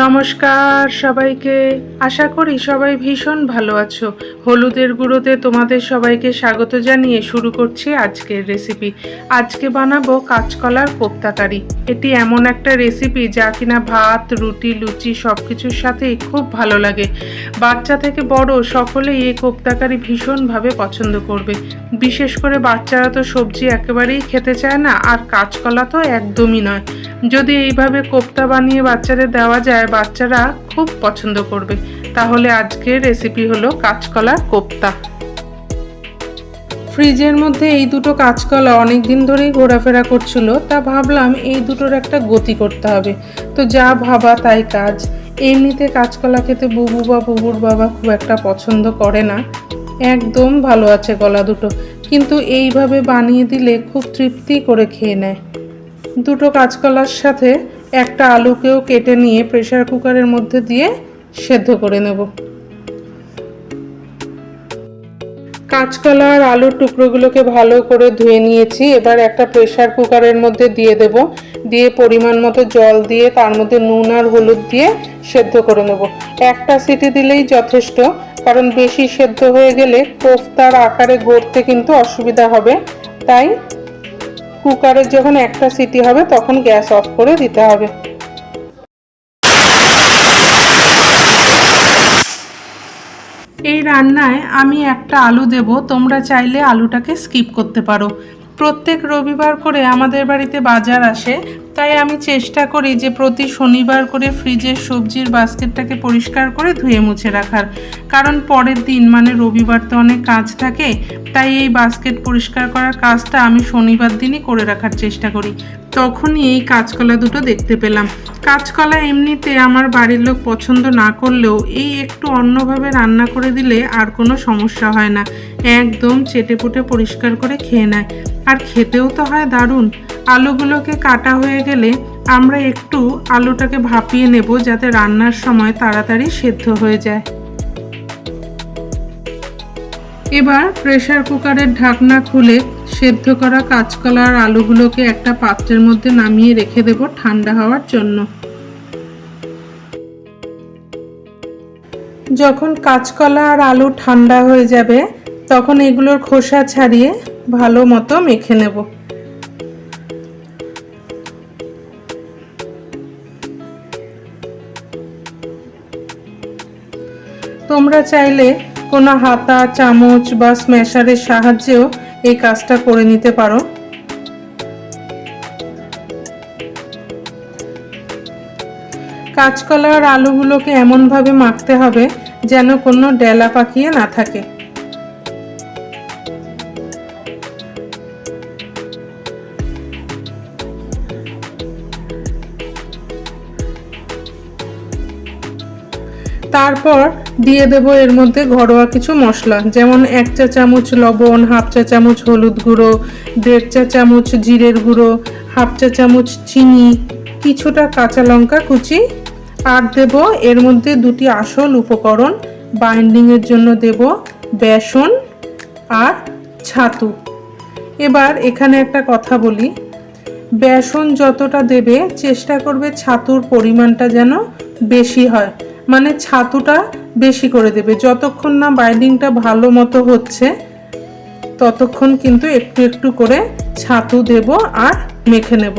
নমস্কার সবাইকে। আশা করি সবাই ভীষণ ভালো আছো। হলুদের গুঁড়োতে তোমাদের সবাইকে স্বাগত জানিয়ে শুরু করছি আজকের রেসিপি। আজকে বানাবো কাঁচকলার কোপ্তা কারি। এটি এমন একটা রেসিপি যা কিনা ভাত, রুটি, লুচি সব কিছুর সাথেই খুব ভালো লাগে। বাচ্চা থেকে বড় সকলেই এই কোপ্তা কারি ভীষণভাবে পছন্দ করবে। বিশেষ করে বাচ্চারা তো সবজি একেবারেই খেতে চায় না, আর কাঁচকলা তো একদমই নয়। যদি এইভাবে কোপ্তা বানিয়ে বাচ্চাদের দেওয়া যায়, বাচ্চারা খুব পছন্দ করবে। তাহলে আজকের রেসিপি হলো কাঁচকলার কোপ্তা। ফ্রিজের মধ্যে এই দুটো কাঁচকলা অনেক দিন ধরেই ঘোরাফেরা করছিল, তা ভাবলাম এই দুটোর একটা গতি করতে হবে। তো যা ভাবা তাই কাজ। এমনিতে কাঁচকলা খেতে বুবু বা বুবুর বাবা খুব একটা পছন্দ করে না, একদম ভালো আছে গলা দুটো, কিন্তু এইভাবে বানিয়ে দিলে খুব তৃপ্তি করে খেয়ে নেয়। দুটো কাঁচকলার সাথে একটা আলুকেও কেটে নিয়ে প্রেসার কুকারের মধ্যে দিয়ে সেদ্ধ করে নেব। কাঁচকলা আর আলুর টুকরোগুলোকে ভালো করে ধুয়ে নিয়েছি। এবার একটা প্রেসার কুকারের মধ্যে দিয়ে দেব। দিয়ে পরিমাণ মতো জল দিয়ে তার মধ্যে নুন আর হলুদ দিয়ে সেদ্ধ করে নেব। একটা সিটি দিলেই যথেষ্ট, কারণ বেশি সেদ্ধ হয়ে গেলে কোফতার আকারে গড়তে কিন্তু অসুবিধা হবে। তাই কুকারের যখন একটা সিটি হবে তখন গ্যাস অফ করে দিতে হবে। এই রান্নায় আমি একটা আলু দেব, তোমরা চাইলে আলুটাকে স্কিপ করতে পারো। প্রত্যেক রবিবার করে আমাদের বাড়িতে বাজার আসে, তাই আমি চেষ্টা করি যে প্রতি শনিবার করে ফ্রিজের সবজির বাস্কেটটাকে পরিষ্কার করে ধুয়ে মুছে রাখার। কারণ পরের দিন মানে রবিবার তো অনেক কাজ থাকে, তাই এই বাস্কেট পরিষ্কার করার কাজটা আমি শনিবার দিনই করে রাখার চেষ্টা করি। তখনই এই কাঁচকলা দুটো দেখতে পেলাম। কাঁচকলা এমনিতে আমার বাড়ির লোক পছন্দ না করলেও এই একটু অন্যভাবে রান্না করে দিলে আর কোনো সমস্যা হয় না, একদম চেটেপুটে পরিষ্কার করে খেয়ে নেয়। আর খেতেও তো হয় দারুণ। আলুগুলোকে কাটা হয়ে গেলে আমরা একটু আলুটাকে ভাপিয়ে নেব, যাতে রান্নার সময় তাড়াতাড়ি সেদ্ধ হয়ে যায়। এবার প্রেসার কুকারের ঢাকনা খুলে সেদ্ধ করা কাঁচকলা আর আলুগুলোকে একটা পাত্রের মধ্যে নামিয়ে রেখে দেব ঠান্ডা হওয়ার জন্য। যখন কাঁচকলা আর আলু ঠান্ডা হয়ে যাবে তখন এগুলোর খোসা ছাড়িয়ে ভালো মতো মেখে নেব। তোমরা চাইলে কোনো হাতা, চামচ বা স্ম্যাশারের সাহায্যেও এই কাজটা করে নিতে পারো। কাঁচকলা আর আলুগুলোকে এমনভাবে মাখতে হবে যেন কোনো ডেলা পাকিয়ে না থাকে। তারপর দিয়ে দেব এর মধ্যে ঘরোয়া কিছু মশলা, যেমন 1 চা চামচ লবণ, 1/2 চা চামচ হলুদ গুঁড়ো, 1.5 চা চামচ জিরের গুঁড়ো, 1/2 চা চামচ চিনি, কিছুটা কাঁচা লঙ্কা কুচি, আর দেব এর মধ্যে দুটি আসল উপকরণ বাইন্ডিংয়ের জন্য দেব বেসন আর ছাতু। এবার এখানে একটা কথা বলি, বেসন যতটা দেবে চেষ্টা করবে ছাতুর পরিমাণটা যেন বেশি হয়, মানে ছাতুটা বেশি করে দেবে। যতক্ষণ না বাইন্ডিংটা ভালো মতো হচ্ছে ততক্ষণ কিন্তু একটু একটু করে ছাতু দেব আর মেখে নেব।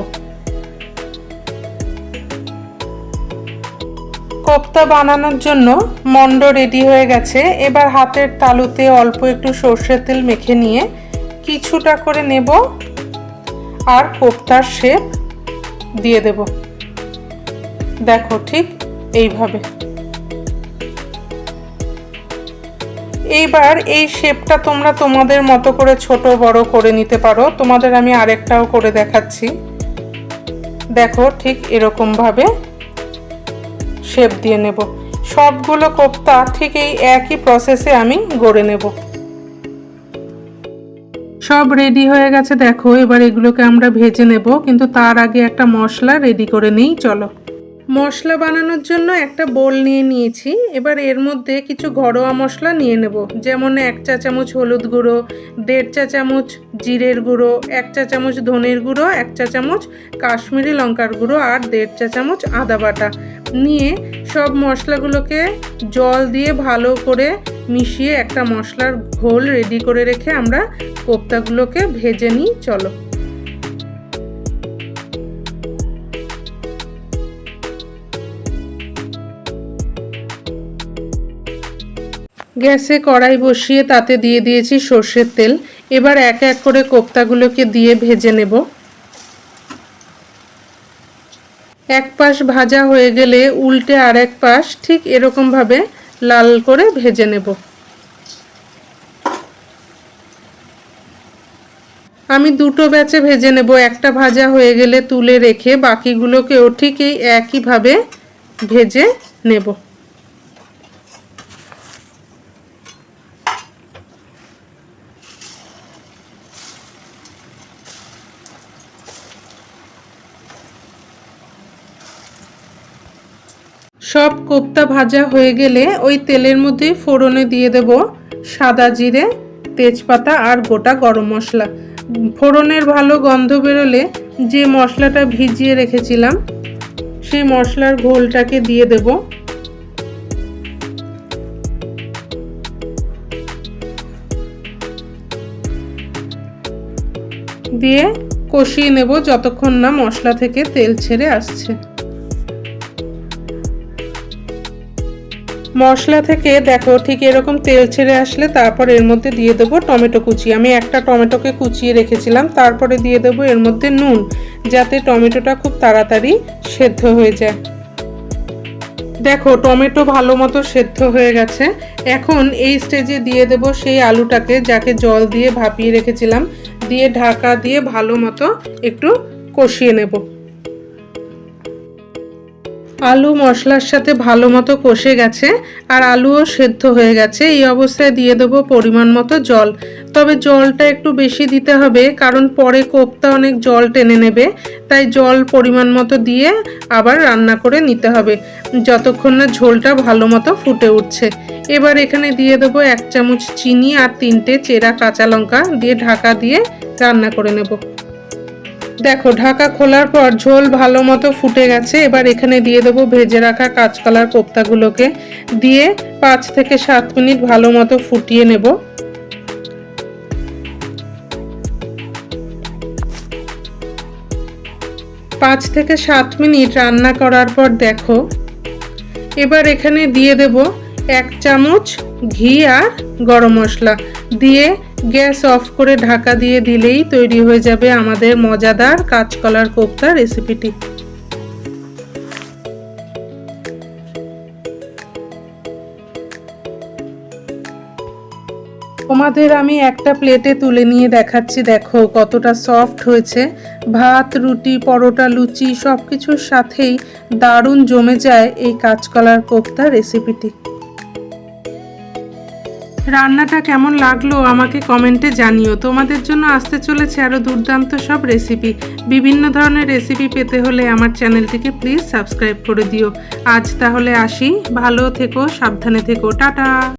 কোপ্তা বানানোর জন্য মন্ড রেডি হয়ে গেছে। এবার হাতের তালুতে অল্প একটু সর্ষের তেল মেখে নিয়ে কিছুটা করে নেব আর কোপ্তার শেপ দিয়ে দেব। দেখো ঠিক এইভাবে। এইবার এই শেপটা তোমরা তোমাদের মতো করে ছোট বড় করে নিতে পারো। তোমাদের আমি আরেকটাও করে দেখাচ্ছি। দেখো ঠিক এরকম ভাবে শেপ দিয়ে নেব। সবগুলো কোপ্তা ঠিক এই একই প্রসেসে আমি গড়ে নেব। সব রেডি হয়ে গেছে দেখো। এবার এগুলোকে আমরা ভেজে নেব, কিন্তু তার আগে একটা মশলা রেডি করে নিই। চলো। মশলা বানানোর জন্য একটা বোল নিয়ে নিয়েছি। এবার এর মধ্যে কিছু ঘরোয়া মশলা নিয়ে নেব, যেমন 1 চা চামচ হলুদ গুঁড়ো, 1.5 চা চামচ জিরের গুঁড়ো, 1 চা চামচ ধনের গুঁড়ো, 1 চা চামচ কাশ্মীরি লঙ্কার গুঁড়ো আর 1.5 চা চামচ আদা বাটা নিয়ে সব মশলাগুলোকে জল দিয়ে ভালো করে মিশিয়ে একটা মশলার ঘোল রেডি করে রেখে আমরা কোপ্তাগুলোকে ভেজে নিই। চলো। গ্যাসে কড়াই বসিয়ে তাতে দিয়ে দিয়েছি সর্ষের তেল। এবার এক এক করে কোপ্তাগুলোকে দিয়ে ভেজে নেব। এক পাশ ভাজা হয়ে গেলে উল্টে আরেক পাশ ঠিক এরকমভাবে লাল করে ভেজে নেব। আমি দুটো ব্যাচে ভেজে নেব। একটা ভাজা হয়ে গেলে তুলে রেখে বাকিগুলোকেও ঠিক এই একইভাবে ভেজে নেব। সব কোপ্তা ভাজা হয়ে গেলে ওই তেলের মধ্যে ফোড়নে দিয়ে দেব সাদা জিরে, তেজপাতা আর গোটা গরম মশলা। ফোড়নের ভালো গন্ধ বেরোলে যে মশলাটা ভিজিয়ে রেখেছিলাম সেই মশলার ঘোলটাকে দিয়ে দেব। দিয়ে কষিয়ে নেব যতক্ষণ না মশলা থেকে তেল ছেড়ে আসছে। মশলা থেকে দেখো ঠিক এরকম তেল ছেড়ে আসলে তারপর এর মধ্যে দিয়ে দেবো টমেটো কুচি। আমি একটা টমেটোকে কুচিয়ে রেখেছিলাম। তারপরে দিয়ে দেবো এর মধ্যে নুন, যাতে টমেটোটা খুব তাড়াতাড়ি সেদ্ধ হয়ে যায়। দেখো টমেটো ভালো মতো সেদ্ধ হয়ে গেছে। এখন এই স্টেজে দিয়ে দেবো সেই আলুটাকে, যাকে জল দিয়ে ভাপিয়ে রেখেছিলাম, দিয়ে ঢাকা দিয়ে ভালো মতো একটু কষিয়ে নেব। আলু মশলার সাথে ভালো মতো কষে গেছে আর আলুও সেদ্ধ হয়ে গেছে। এই অবস্থায় দিয়ে দেবো পরিমাণ মতো জল। তবে জলটা একটু বেশি দিতে হবে, কারণ পরে কোপ্তা অনেক জল টেনে নেবে। তাই জল পরিমাণ মতো দিয়ে আবার রান্না করে নিতে হবে যতক্ষণ না ঝোলটা ভালো মতো ফুটে উঠছে। এবার এখানে দিয়ে দেবো 1 চামচ চিনি আর 3টে চেরা কাঁচা লঙ্কা দিয়ে ঢাকা দিয়ে রান্না করে নেব। দেখো ঢাকা খোলার পর ঝোল ভালো মতো ফুটে গেছে। এবার এখানে দিয়ে দেবো ভেজে রাখা কাঁচকলার কোপ্তাগুলোকে, দিয়ে 5 থেকে 7 মিনিট ভালো মতো ফুটিয়ে নেব। পাঁচ থেকে 7 মিনিট রান্না করার পর দেখো এবার এখানে দিয়ে দেব 1 চামচ ঘি আর গরম মশলা দিয়ে গ্যাস অফ করে ঢাকা দিয়ে দিলেই তৈরি হয়ে যাবে আমাদের মজাদার কাঁচকলার কোপ্তা রেসিপিটি। তোমাদের আমি একটা প্লেটে তুলে নিয়ে দেখাচ্ছি। দেখো কতটা সফট হয়েছে। ভাত, রুটি, পরোটা, লুচি সব কিছুর সাথেই দারুণ জমে যায় এই কাঁচকলার কোপ্তা রেসিপিটি। রান্নাটা কেমন লাগলো আমাকে কমেন্টে জানিও। তোমাদের জন্য আসতে চলেছে আরও দুর্দান্ত সব রেসিপি। বিভিন্ন ধরনের রেসিপি পেতে হলে আমার চ্যানেলটিকে প্লিজ সাবস্ক্রাইব করে দিও। আজ তাহলে আসি। ভালো থেকো, সাবধানে থেকো, টাটা।